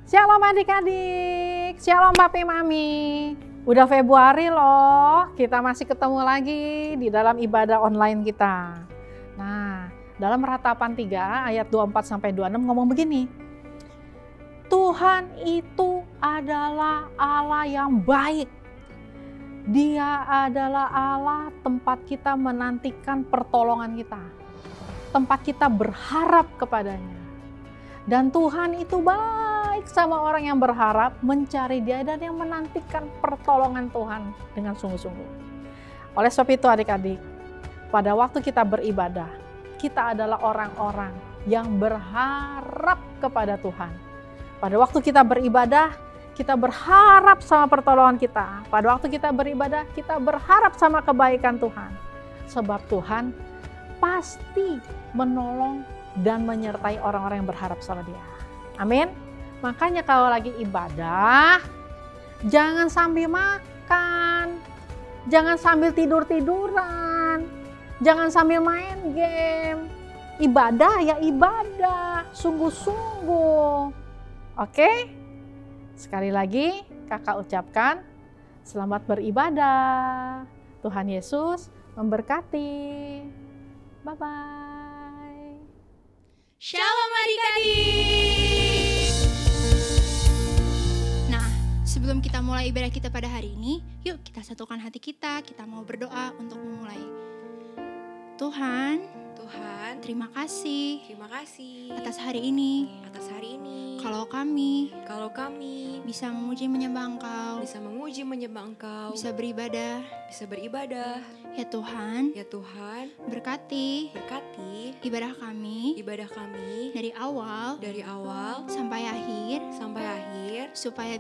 Shalom adik-adik, shalom papi mami. Udah Februari loh, kita masih ketemu lagi di dalam ibadah online kita. Nah, dalam Ratapan 3 ayat 24-26 ngomong begini. Tuhan itu adalah Allah yang baik. Dia adalah Allah tempat kita menantikan pertolongan kita. Tempat kita berharap kepadanya. Dan Tuhan itu baik sama orang yang berharap, mencari Dia dan yang menantikan pertolongan Tuhan dengan sungguh-sungguh. Oleh sebab itu adik-adik, pada waktu kita beribadah, kita adalah orang-orang yang berharap kepada Tuhan. Pada waktu kita beribadah, kita berharap sama pertolongan kita. Pada waktu kita beribadah, kita berharap sama kebaikan Tuhan. Sebab Tuhan pasti menolong dan menyertai orang-orang yang berharap sama Dia. Amin. Makanya kalau lagi ibadah, jangan sambil makan, jangan sambil tidur-tiduran, jangan sambil main game. Ibadah ya ibadah, sungguh-sungguh. Oke? Sekali lagi kakak ucapkan selamat beribadah. Tuhan Yesus memberkati. Bye-bye. Shalom adik-adik. Nah, sebelum kita mulai ibadah kita pada hari ini, yuk kita satukan hati kita mau berdoa untuk memulai. Tuhan, terima kasih atas hari ini. Kalau kami bisa memuji menyembah Engkau, bisa beribadah. Ya Tuhan, berkati ibadah kami dari awal sampai akhir supaya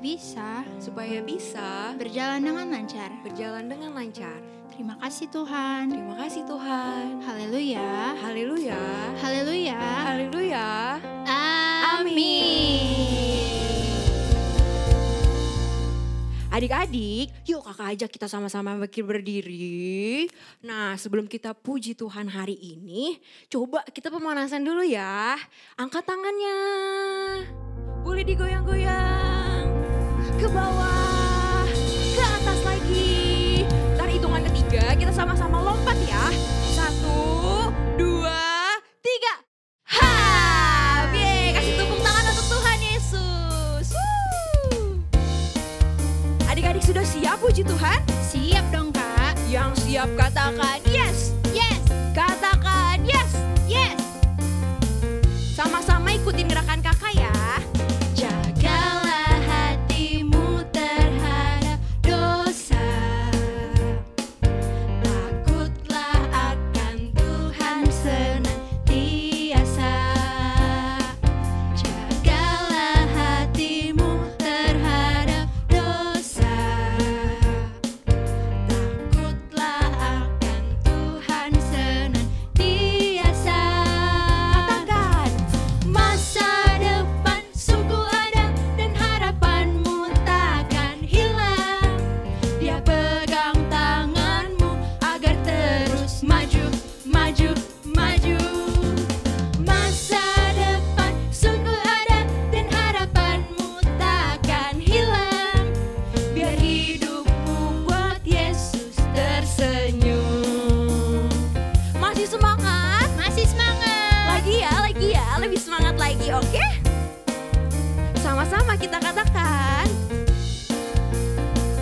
bisa berjalan dengan lancar. Terima kasih Tuhan. Haleluya. Amin. Adik-adik, yuk kakak ajak kita sama-sama berdiri. Nah, sebelum kita puji Tuhan hari ini, coba kita pemanasan dulu ya. Angkat tangannya. Boleh digoyang-goyang. Ke bawah, ke atas lagi. Ntar hitungan ketiga kita sama-sama lompat ya. 1, 2, 3. Kasih tepuk tangan untuk Tuhan Yesus. Adik-adik sudah siap puji Tuhan? Siap dong Kak. Yang siap katakan yes. Katakan yes. Sama-sama ikutin gerakan kakak ya. Jagalah hatimu terhadap dosa. Takutlah akan Tuhan senantiasa. Jagalah hatimu terhadap dosa. Takutlah akan Tuhan senantiasa. Katakan. Masa depan sungguh ada dan harapanmu takkan hilang. Dia pegang tanganmu agar terus maju. Masa depan sungguh ada dan harapanmu takkan hilang. Biar hidupmu buat Yesus tersenyum. Masih semangat? Lagi ya, Lebih semangat lagi, oke? Sama-sama kita katakan.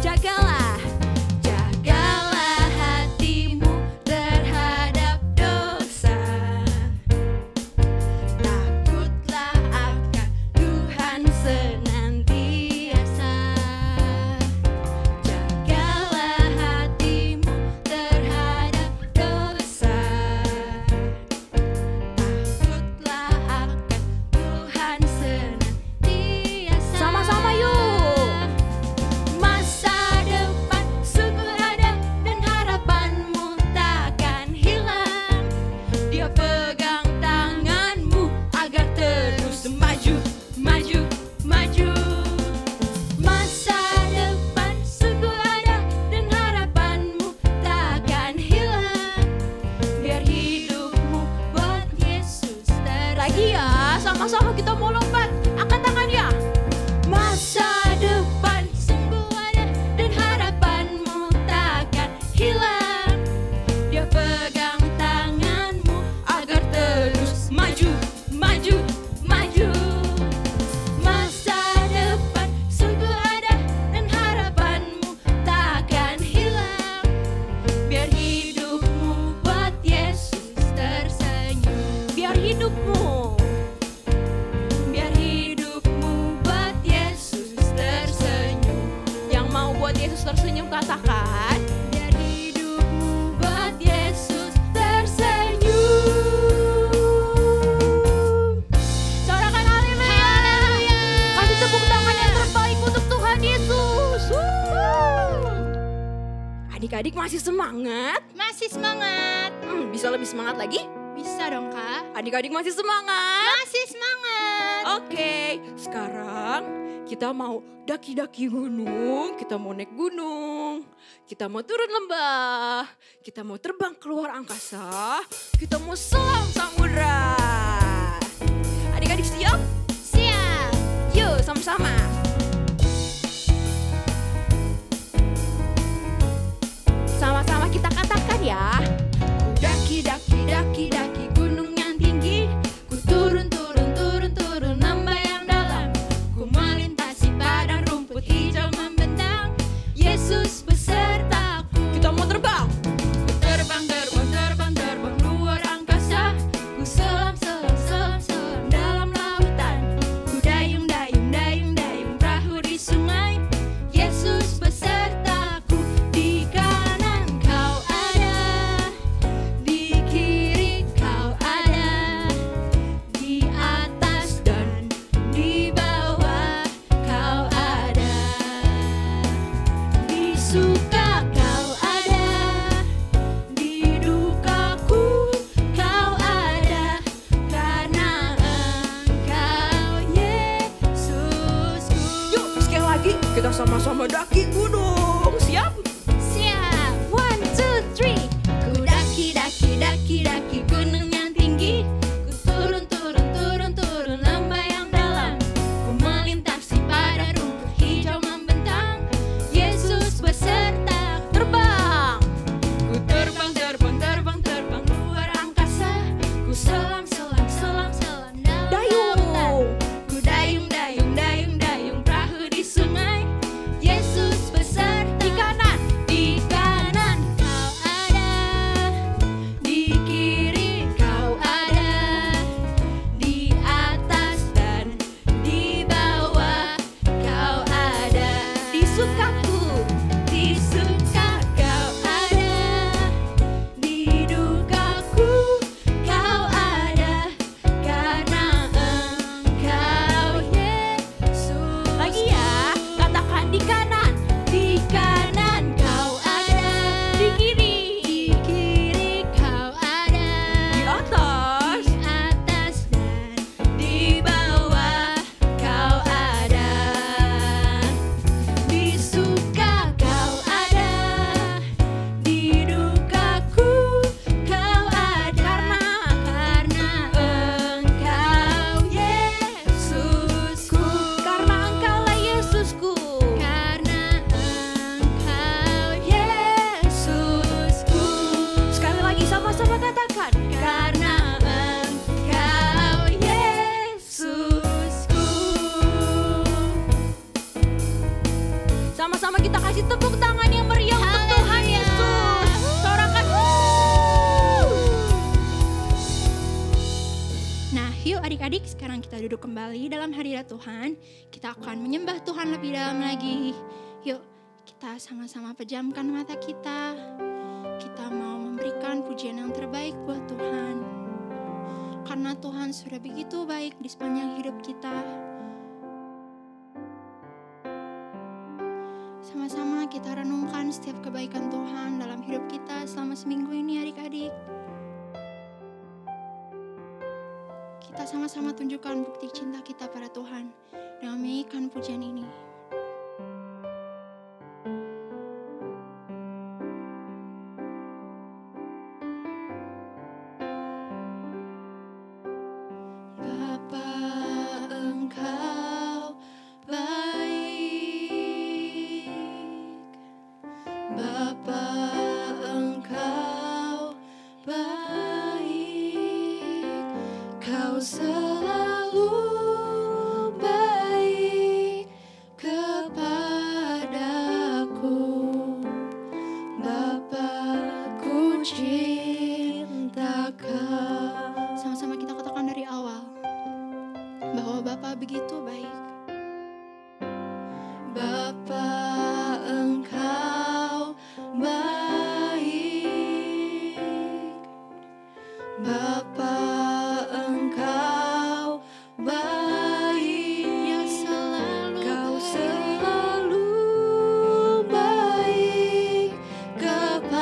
Jagalah. Jagalah hatimu terhadap dosa. Takutlah akan Tuhan senantiasa. Jagalah hatimu terhadap dosa. Takutlah akan Tuhan senantiasa. Sama-sama yuk. masih semangat? Masih semangat. Bisa lebih semangat lagi? Bisa dong Kak. Adik-adik masih semangat? Masih semangat. Oke, sekarang kita mau daki-daki gunung, kita mau naik gunung, kita mau turun lembah, kita mau terbang keluar angkasa, kita mau selam samudra. Adik-adik siap? Siap. Yuk sama-sama. Sama-sama kita katakan ya. Daki daki daki daki gunung yang tinggi. Ku turun turun turun turun lembah yang dalam. Ku melintasi padang rumput hijau membentang. Yesus besertaku. Kita mau terbang. Ku terbang terbang terbang terbang luar angkasa. Ku selam selam selam selam dalam lautan. Ku dayung dayung dayung dayung perahu di sungai. Yesus besertaku. Di kanan kau ada, di kiri kau ada, di atas dan di bawah kau ada. Di suka kau ada, di dukaku kau ada, karena Engkau Yesusku. Yuk sekali lagi kita sama-sama daki gunung. Siap? Siap, 1, 2, 3. Ku daki daki daki daki gunung yang tinggi. Ku turun turun turun turun lembah yang dalam. Ku melintasi pada rumput hijau membentang. Yesus beserta Terbang. ku terbang terbang terbang terbang luar angkasa. Ku selam selam selam selam dalam lautan. Dayung. Ku dayung dayung dayung dayung perahu di sungai. Yesus beserta Di kanan. di kanan kau ada, di kiri kau ada, di atas dan di bawah kau ada. Di sukaku. Di suka kau ada, di dukaku kau ada, karena Engkau Yesus. Lagi ya, katakan di kanan. Di kanan kau ada, Di kiri. di kiri kau ada, Di atas. di atas dan di bawah kau ada. Di suka kau ada, di dukaku kau ada, karena Engkau Yesusku. Karena Engkaulah Yesusku. Karena Engkau Yesusku. Sekali lagi sama-sama katakan. Karena Engkau Yesusku. Sama-sama kita kasih tepuk tangan yang meriah untuk Tuhan Yesus. Sorakan. Nah, yuk adik-adik, sekarang kita duduk kembali dalam hadirat Tuhan. Kita akan menyembah Tuhan lebih dalam lagi. Yuk, kita sama-sama pejamkan mata kita. Kita mau memberikan pujian yang terbaik buat Tuhan. Karena Tuhan sudah begitu baik di sepanjang hidup kita. Sama-sama kita renungkan setiap kebaikan Tuhan dalam hidup kita selama seminggu ini adik-adik. Kita sama-sama tunjukkan bukti cinta kita pada Tuhan dengan menyanyikan pujian ini. Bapa, Engkau baik. Bapa, Engkau baik. Kau selalu baik kepadaku. Bapa, ku cinta Kau. Sama-sama kita katakan dari awal bahwa Bapa begitu baik. Bapa, Engkau baik. Bapa, Engkau baik. Ya selalu Kau selalu baik kepada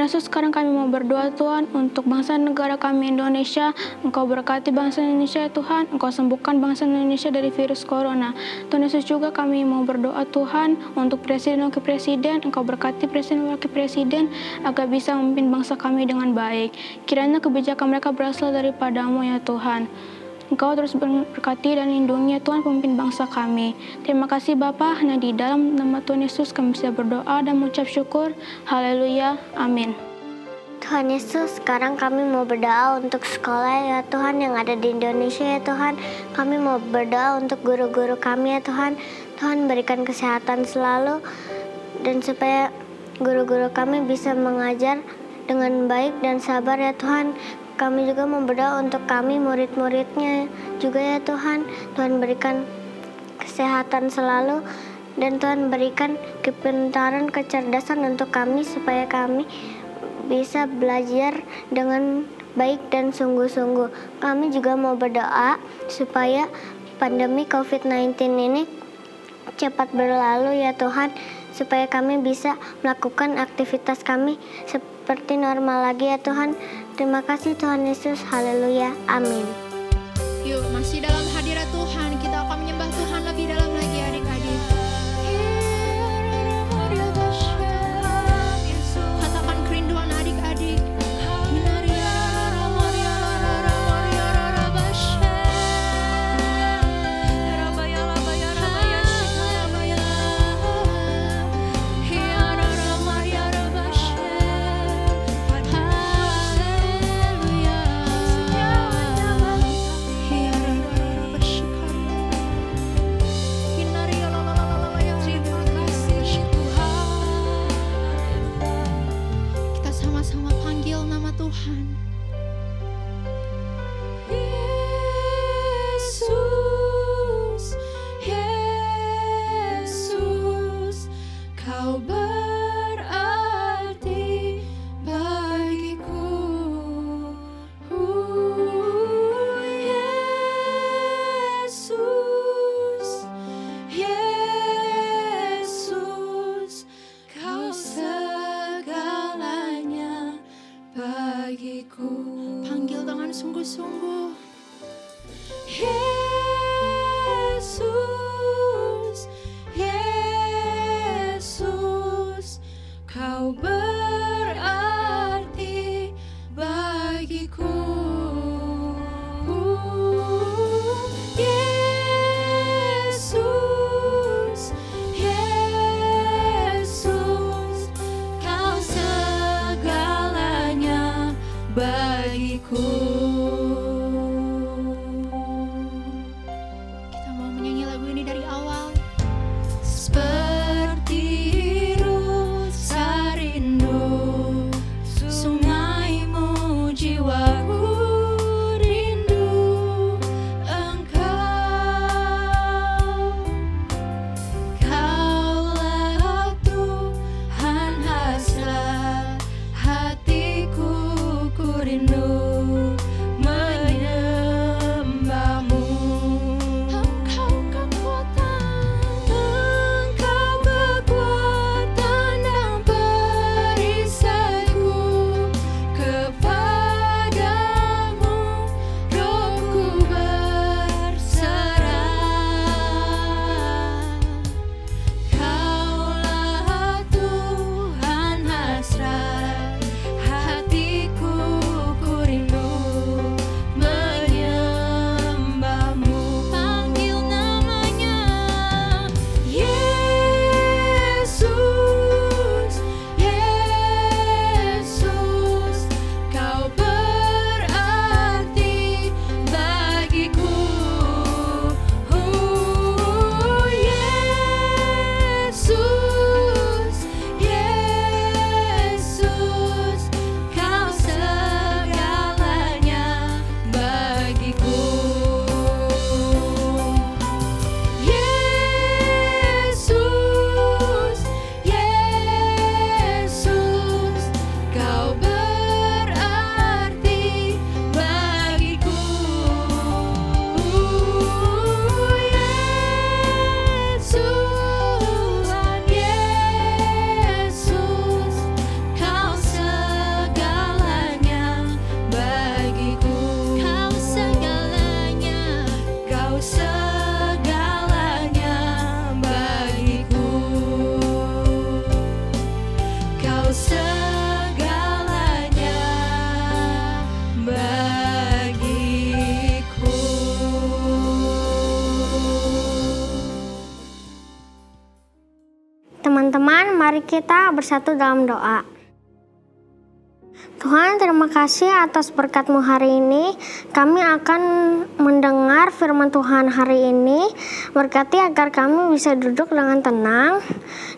Tuhan Yesus, sekarang kami mau berdoa Tuhan untuk bangsa negara kami Indonesia. Engkau berkati bangsa Indonesia Tuhan, Engkau sembuhkan bangsa Indonesia dari virus corona. Tuhan Yesus, juga kami mau berdoa Tuhan untuk presiden wakil presiden. Engkau berkati presiden wakil presiden agar bisa memimpin bangsa kami dengan baik. Kiranya kebijakan mereka berasal daripadamu ya Tuhan. Engkau terus berkati dan lindungi Tuhan pemimpin bangsa kami. Terima kasih Bapa, hanya di dalam nama Tuhan Yesus kami bisa berdoa dan mengucap syukur. Haleluya, amin. Tuhan Yesus, sekarang kami mau berdoa untuk sekolah ya Tuhan yang ada di Indonesia ya Tuhan. Kami mau berdoa untuk guru-guru kami ya Tuhan. Tuhan berikan kesehatan selalu dan supaya guru-guru kami bisa mengajar dengan baik dan sabar ya Tuhan. Kami juga mau berdoa untuk kami murid-muridnya juga ya Tuhan. Tuhan berikan kesehatan selalu dan Tuhan berikan kepintaran, kecerdasan untuk kami supaya kami bisa belajar dengan baik dan sungguh-sungguh. Kami juga mau berdoa supaya pandemi COVID-19 ini cepat berlalu ya Tuhan, supaya kami bisa melakukan aktivitas kami seperti normal lagi ya Tuhan. Terima kasih Tuhan Yesus, haleluya, amin. Yuk, masih dalam hadirat Tuhan, kita akan menyembah Tuhan lebih dalam lagi adik-adik. Katakan kerinduan adik-adik. Panggil dengan sungguh-sungguh. Yesus, Yesus, Kau berarti bagiku. Yesus, Yesus, Kau segalanya bagiku. Kita mau menyanyi lagu ini dari awal. Seperti rusa rindu sungaimu, jiwaku rindu Engkau. Kaulah Tuhan hasrat hatiku, ku rindu kita bersatu dalam doa. Tuhan, terima kasih atas berkat-Mu hari ini. Kami akan mendengar firman Tuhan hari ini. Berkati agar kami bisa duduk dengan tenang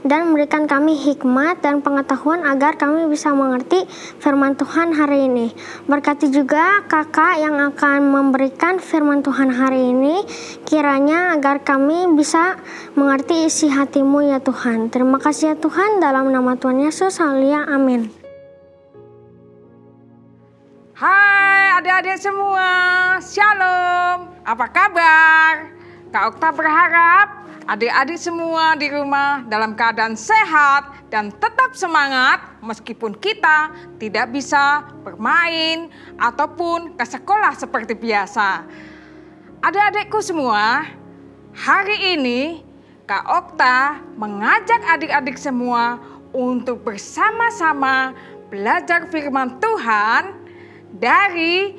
dan memberikan kami hikmat dan pengetahuan agar kami bisa mengerti firman Tuhan hari ini. Berkati juga kakak yang akan memberikan firman Tuhan hari ini. Kiranya agar kami bisa mengerti isi hati-Mu ya Tuhan. Terima kasih ya Tuhan, dalam nama Tuhan Yesus, haleluya, amin. Hai adik-adik semua, Shalom, apa kabar? Kak Okta berharap adik-adik semua di rumah dalam keadaan sehat dan tetap semangat meskipun kita tidak bisa bermain ataupun ke sekolah seperti biasa. Adik-adikku semua, hari ini Kak Okta mengajak adik-adik semua untuk bersama-sama belajar firman Tuhan dari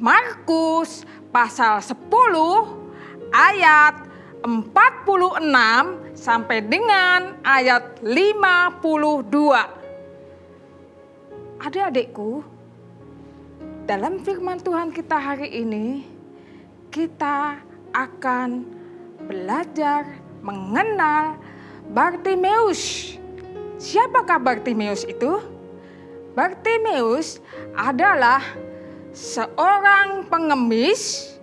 Markus pasal 10 ayat 46 sampai dengan ayat 52. Adik-adikku, dalam firman Tuhan kita hari ini, kita akan belajar mengenal Bartimeus. Siapakah Bartimeus itu? Bartimeus adalah seorang pengemis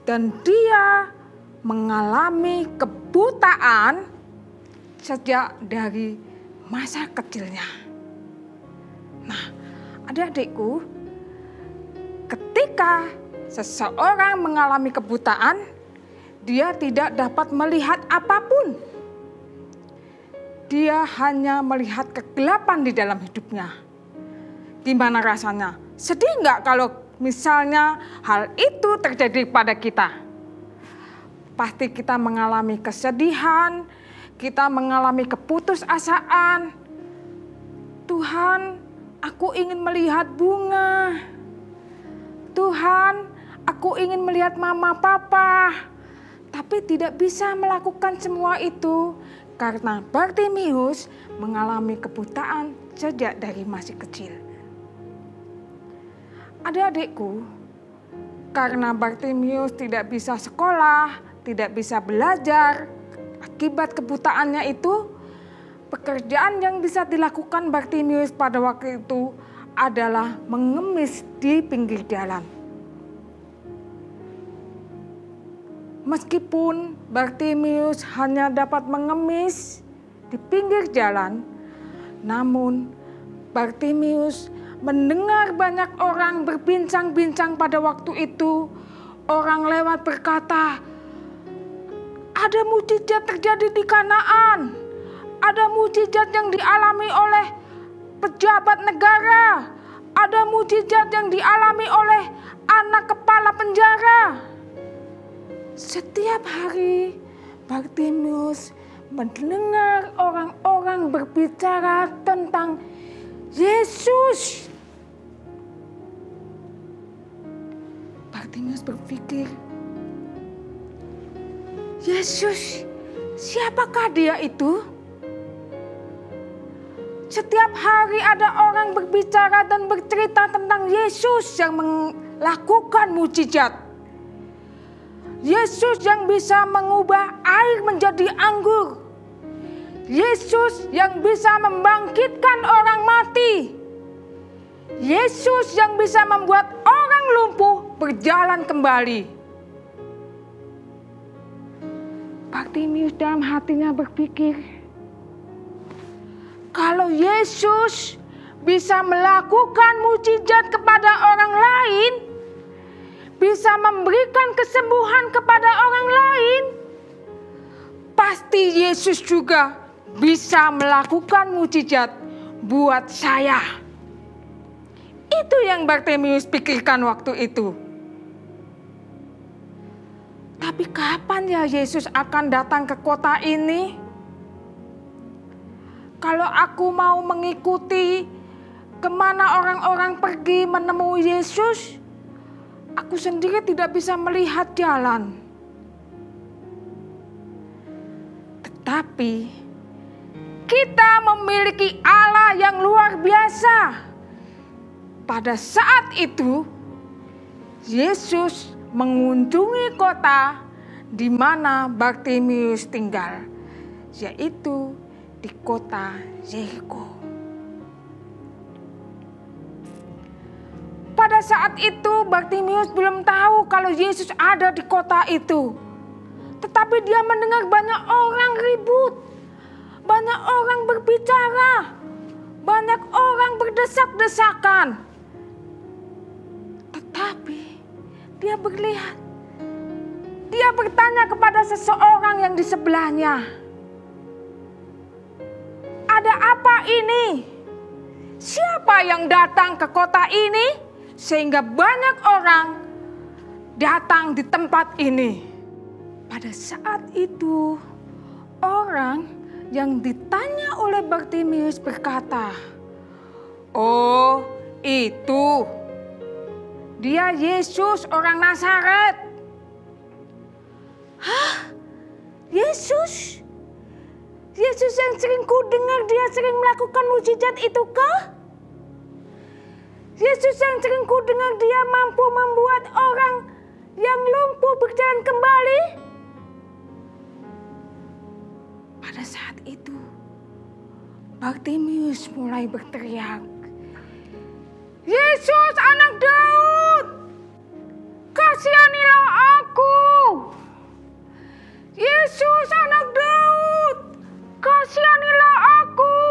dan dia mengalami kebutaan sejak dari masa kecilnya. Nah, adik-adikku, ketika seseorang mengalami kebutaan, dia tidak dapat melihat apapun. Dia hanya melihat kegelapan di dalam hidupnya. Gimana rasanya? Sedih nggak kalau misalnya hal itu terjadi pada kita? Pasti kita mengalami kesedihan, kita mengalami keputusasaan. Tuhan, aku ingin melihat bunga. Tuhan, aku ingin melihat mama papa. Tapi tidak bisa melakukan semua itu karena Bartimeus mengalami kebutaan sejak dari masih kecil. Adik-adikku, karena Bartimeus tidak bisa sekolah, tidak bisa belajar, akibat kebutaannya itu, pekerjaan yang bisa dilakukan Bartimeus pada waktu itu adalah mengemis di pinggir jalan. Meskipun Bartimeus hanya dapat mengemis di pinggir jalan, namun Bartimeus mendengar banyak orang berbincang-bincang pada waktu itu. Orang lewat berkata, ada mukjizat terjadi di Kanaan. Ada mukjizat yang dialami oleh pejabat negara. Ada mukjizat yang dialami oleh anak kepala penjara. Setiap hari Bartimeus mendengar orang-orang berbicara tentang Yesus. Bartimeus berpikir, Yesus, siapakah dia itu? Setiap hari ada orang berbicara dan bercerita tentang Yesus yang melakukan mukjizat. Yesus yang bisa mengubah air menjadi anggur. Yesus yang bisa membangkitkan orang mati. Yesus yang bisa membuat orang lumpuh berjalan kembali. Bartimeus dalam hatinya berpikir, kalau Yesus bisa melakukan mukjizat kepada orang lain, bisa memberikan kesembuhan kepada orang lain, pasti Yesus juga bisa melakukan mukjizat buat saya. Itu yang Bartimeus pikirkan waktu itu. Tapi kapan ya Yesus akan datang ke kota ini? Kalau aku mau mengikuti kemana orang-orang pergi menemui Yesus, aku sendiri tidak bisa melihat jalan. Tetapi kita memiliki Allah yang luar biasa. Pada saat itu, Yesus mengunjungi kota di mana Bartimius tinggal, yaitu di kota Yeriko. Pada saat itu Bartimius belum tahu kalau Yesus ada di kota itu. Tetapi dia mendengar banyak orang ribut, banyak orang berbicara, banyak orang berdesak-desakan. Tetapi dia berlihat, dia bertanya kepada seseorang yang di sebelahnya, "Ada apa ini? Siapa yang datang ke kota ini sehingga banyak orang datang di tempat ini?" Pada saat itu, orang yang ditanya oleh Bartimius berkata, "Oh, itu dia Yesus orang Nazaret." "Hah? Yesus? Yesus yang sering ku dengar dia sering melakukan mukjizat itu kah? Yesus yang sering ku dengar dia mampu membuat orang yang lumpuh berjalan kembali?" Pada saat itu, Bartimius mulai berteriak, "Yesus anak Daud, kasihanilah aku! Yesus anak Daud, kasihanilah aku!"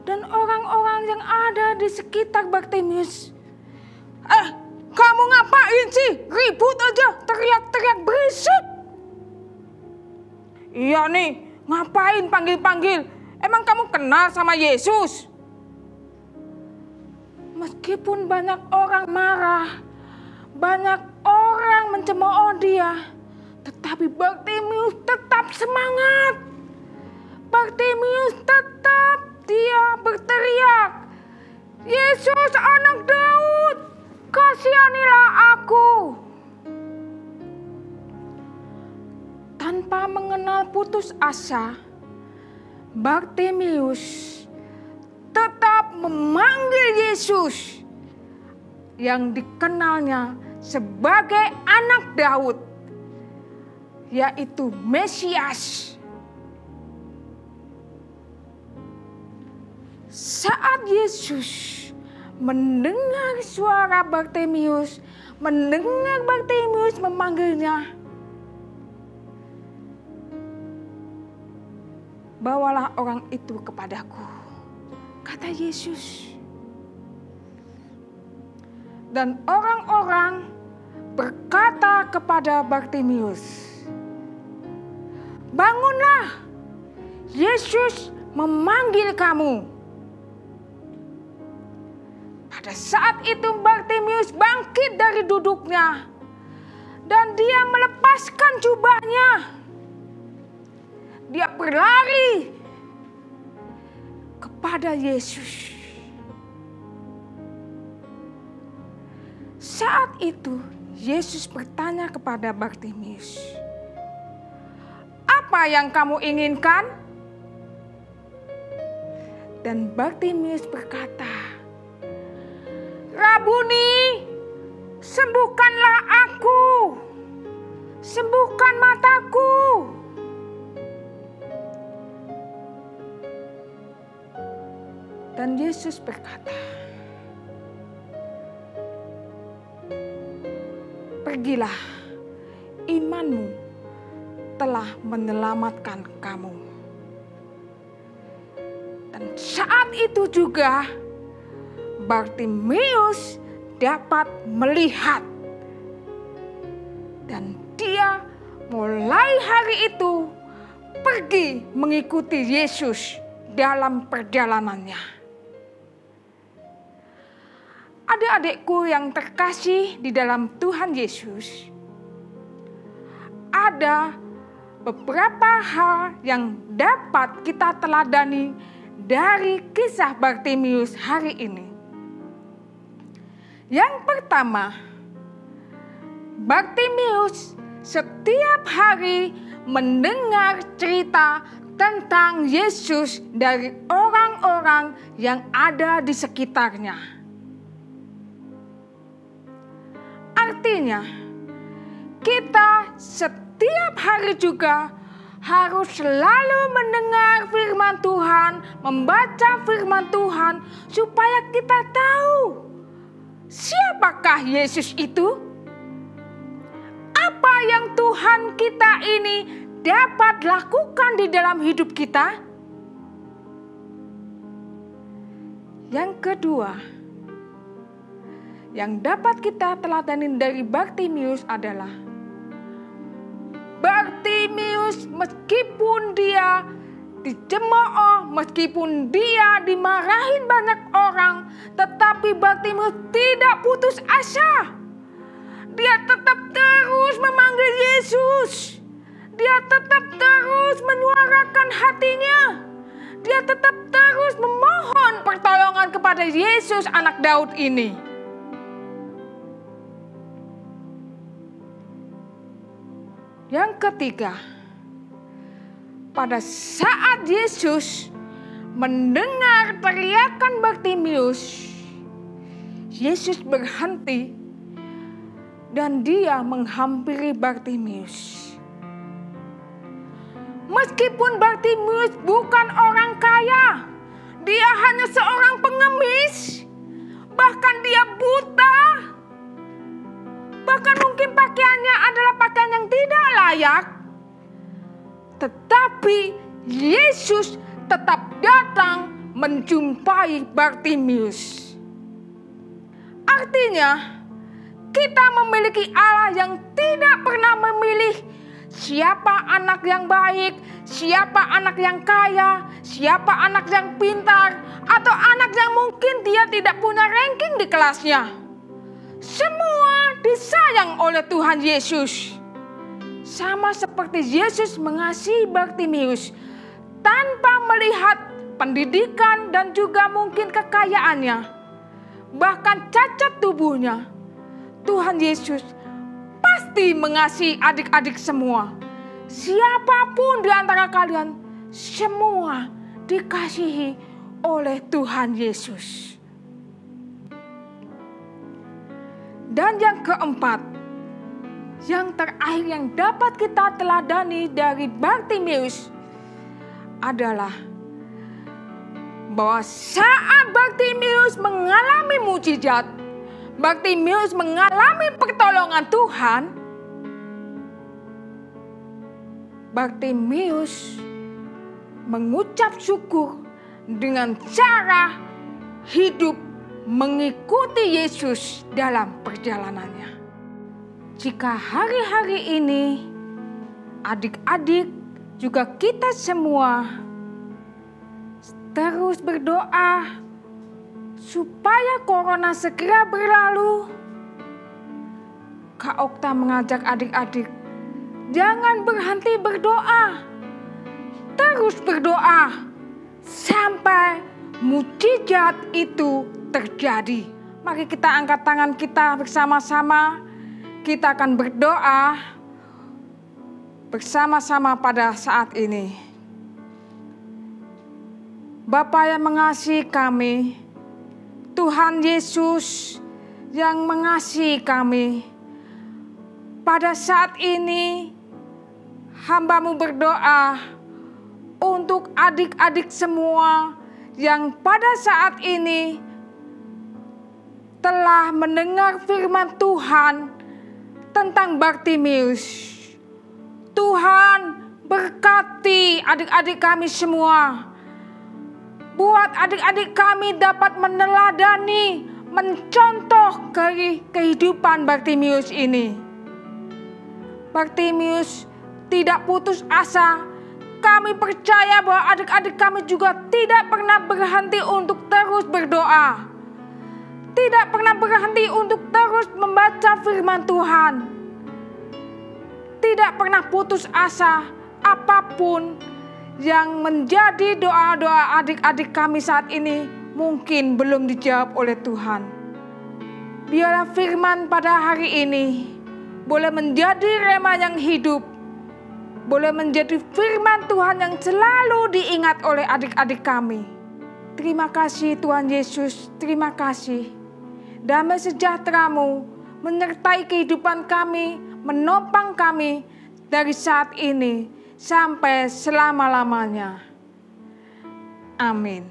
Dan orang-orang yang ada di sekitar Bartimius, kamu ngapain sih? Ribut aja, teriak-teriak berisik." "Iya nih, ngapain panggil-panggil? Emang kamu kenal sama Yesus?" Meskipun banyak orang marah, banyak orang mencemooh dia, tetapi Bartimius tetap semangat. Bartimius tetap dia berteriak, "Yesus anak Daud, kasihanilah aku!" Tanpa mengenal putus asa, Bartimius tetap memanggil Yesus yang dikenalnya sebagai anak Daud, yaitu Mesias. Saat Yesus mendengar suara Bartimius, mendengar Bartimius memanggilnya, "Bawalah orang itu kepadaku," kata Yesus. Dan orang-orang berkata kepada Bartimius, "Bangunlah, Yesus memanggil kamu." Pada saat itu Bartimius bangkit dari duduknya dan dia melepaskan jubahnya. Dia berlari kepada Yesus. Saat itu Yesus bertanya kepada Bartimius, "Apa yang kamu inginkan?" Dan Bartimius berkata, "Rabuni, sembuhkanlah aku, sembuhkan mataku." Dan Yesus berkata, "Pergilah, imanmu telah menyelamatkan kamu." Dan saat itu juga Bartimius dapat melihat. Dan dia mulai hari itu pergi mengikuti Yesus dalam perjalanannya. Adik-adikku yang terkasih di dalam Tuhan Yesus, ada beberapa hal yang dapat kita teladani dari kisah Bartimius hari ini. Yang pertama, Bartimius setiap hari mendengar cerita tentang Yesus dari orang-orang yang ada di sekitarnya. Artinya, kita setiap hari juga harus selalu mendengar firman Tuhan, membaca firman Tuhan, supaya kita tahu siapakah Yesus itu, apa yang Tuhan kita ini dapat lakukan di dalam hidup kita. Yang kedua, yang dapat kita teladani dari Bartimius adalah Bartimius meskipun dia dicemooh, meskipun dia dimarahin banyak orang, tetapi Bartimius tidak putus asa. Dia tetap terus memanggil Yesus. Dia tetap terus menyuarakan hatinya. Dia tetap terus memohon pertolongan kepada Yesus anak Daud ini. Yang ketiga, pada saat Yesus mendengar teriakan Bartimius, Yesus berhenti dan dia menghampiri Bartimius. Meskipun Bartimius bukan orang kaya, dia hanya seorang pengemis, bahkan dia buta, bahkan mungkin pakaiannya adalah pakaian yang tidak layak. Tetapi Yesus tetap datang menjumpai Bartimius. Artinya, kita memiliki Allah yang tidak pernah memilih siapa anak yang baik, siapa anak yang kaya, siapa anak yang pintar, atau anak yang mungkin dia tidak punya ranking di kelasnya. Semua disayang oleh Tuhan Yesus. Sama seperti Yesus mengasihi Bartimius tanpa melihat pendidikan dan juga mungkin kekayaannya, bahkan cacat tubuhnya. Tuhan Yesus pasti mengasihi adik-adik semua. Siapapun di antara kalian, semua dikasihi oleh Tuhan Yesus. Dan yang keempat, yang terakhir yang dapat kita teladani dari Bartimius adalah bahwa saat Bartimius mengalami mujizat, Bartimius mengalami pertolongan Tuhan, Bartimius mengucap syukur dengan cara hidup mengikuti Yesus dalam perjalanannya. Jika hari-hari ini adik-adik juga kita semua terus berdoa supaya corona segera berlalu, Kak Okta mengajak adik-adik, jangan berhenti berdoa. Terus berdoa sampai mujizat itu terjadi. Mari kita angkat tangan kita bersama-sama. Kita akan berdoa bersama-sama pada saat ini. Bapa yang mengasihi kami, Tuhan Yesus yang mengasihi kami, pada saat ini hamba-Mu berdoa untuk adik-adik semua yang pada saat ini telah mendengar firman Tuhan tentang Bartimius. Tuhan berkati adik-adik kami semua. Buat adik-adik kami dapat meneladani, mencontoh kehidupan Bartimius ini. Bartimius tidak putus asa. Kami percaya bahwa adik-adik kami juga tidak pernah berhenti untuk terus berdoa. Tidak pernah berhenti untuk terus membaca firman Tuhan. Tidak pernah putus asa apapun yang menjadi doa-doa adik-adik kami saat ini mungkin belum dijawab oleh Tuhan. Biarlah firman pada hari ini boleh menjadi rema yang hidup boleh menjadi firman Tuhan yang selalu diingat oleh adik-adik kami. Terima kasih Tuhan Yesus, terima kasih. Damai sejahtera-Mu menyertai kehidupan kami, menopang kami dari saat ini sampai selama-lamanya. Amin.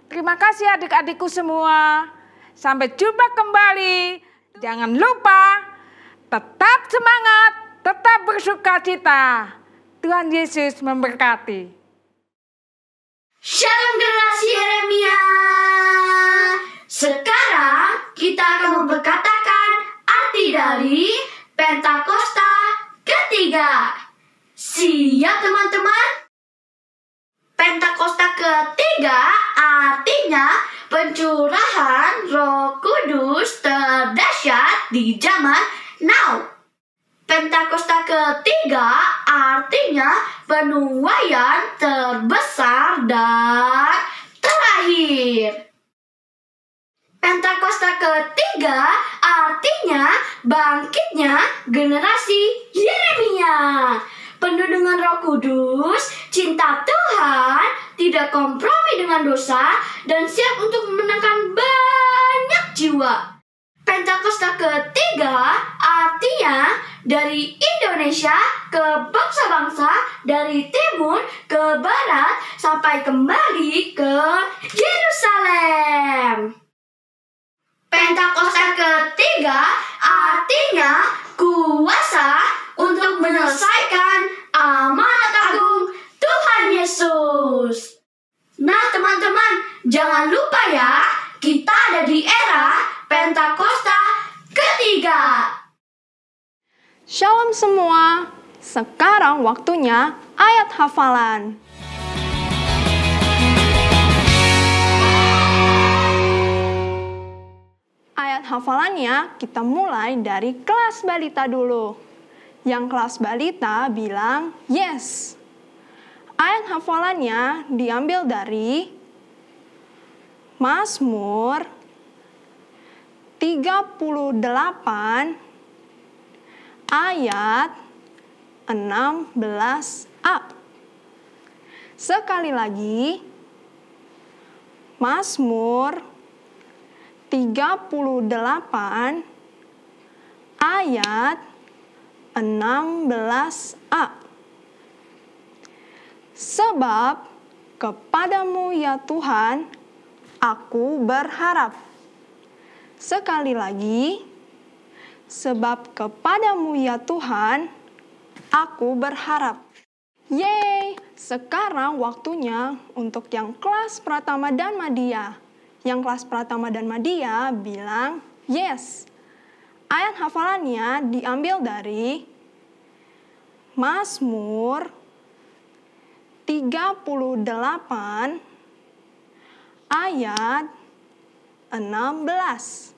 Terima kasih adik-adikku semua. Sampai jumpa kembali. Jangan lupa tetap semangat, tetap bersukacita. Tuhan Yesus memberkati. Shalom generasi Yeremia. Sekarang kita akan memperkatakan arti dari Pentakosta ketiga. Siap teman-teman? Pentakosta ketiga artinya pencurahan Roh Kudus terdahsyat di zaman now. Pentakosta ketiga artinya penuaian terbesar dan terakhir. Pentakosta ketiga artinya bangkitnya generasi Yeremia. Penuh dengan Roh Kudus, cinta Tuhan, tidak kompromi dengan dosa, dan siap untuk memenangkan banyak jiwa. Pentakosta ketiga artinya dari Indonesia ke bangsa-bangsa, dari timur ke barat, sampai kembali ke Yerusalem. Pentakosta ketiga artinya kuasa untuk menyelesaikan amanat agung Tuhan Yesus. Nah teman-teman, jangan lupa ya, kita ada di era Pentakosta ketiga. Shalom semua, sekarang waktunya ayat hafalan. Ayat hafalannya kita mulai dari kelas balita dulu. Yang kelas balita bilang yes. Ayat hafalannya diambil dari Mazmur 38 ayat 16a. Sekali lagi, Mazmur 38 ayat 16a. Sebab kepadamu ya Tuhan, aku berharap. Sekali lagi, sebab kepadamu ya Tuhan, aku berharap. Yeay, sekarang waktunya untuk yang kelas Pratama dan Madya. Yang kelas Pratama dan Madya bilang yes. Ayat hafalannya diambil dari Mazmur 38 ayat 16.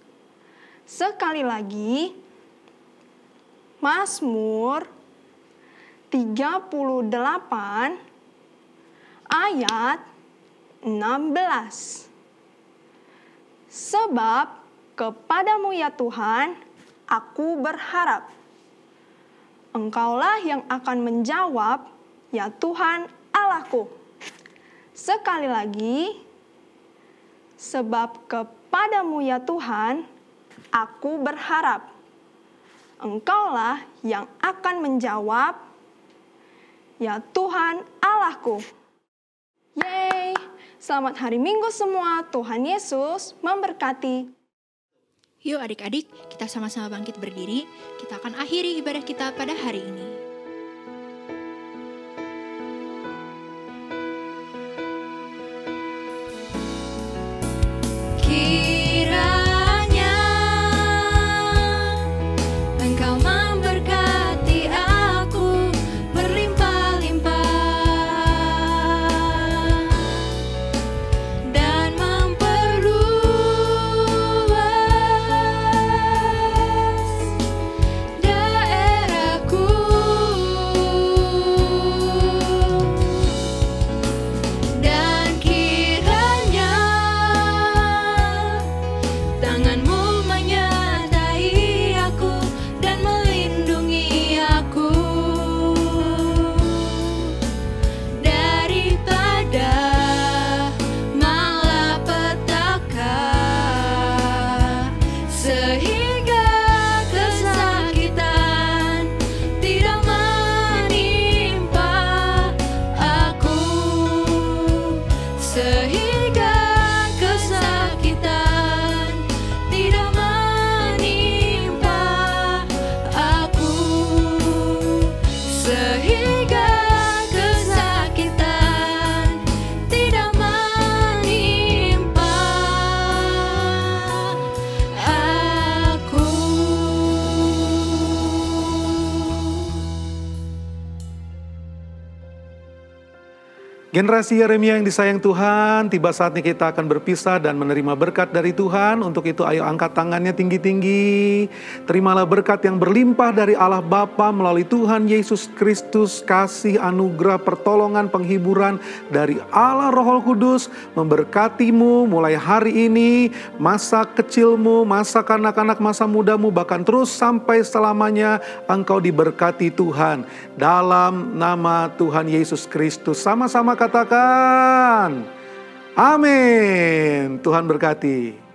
Sekali lagi, Mazmur 38 ayat 16. Sebab kepadamu ya Tuhan, aku berharap. Engkaulah yang akan menjawab, ya Tuhan Allahku. Sekali lagi, sebab kepadamu ya Tuhan, aku berharap. Engkaulah yang akan menjawab, ya Tuhan Allahku. Yeay, selamat hari Minggu semua. Tuhan Yesus memberkati. Yuk adik-adik, kita sama-sama bangkit berdiri. Kita akan akhiri ibadah kita pada hari ini. Kiranya Engkau memberkati aku berlimpah-limpah dan memperluas daerahku. Generasi Yeremia yang disayang Tuhan, tiba saatnya kita akan berpisah dan menerima berkat dari Tuhan. Untuk itu ayo angkat tangannya tinggi-tinggi. Terimalah berkat yang berlimpah dari Allah Bapa melalui Tuhan Yesus Kristus. Kasih, anugerah, pertolongan, penghiburan dari Allah Roh Kudus memberkatimu mulai hari ini, masa kecilmu, masa kanak-kanak, masa mudamu, bahkan terus sampai selamanya engkau diberkati Tuhan. Dalam nama Tuhan Yesus Kristus. Sama-sama katakan, amin. Tuhan berkati.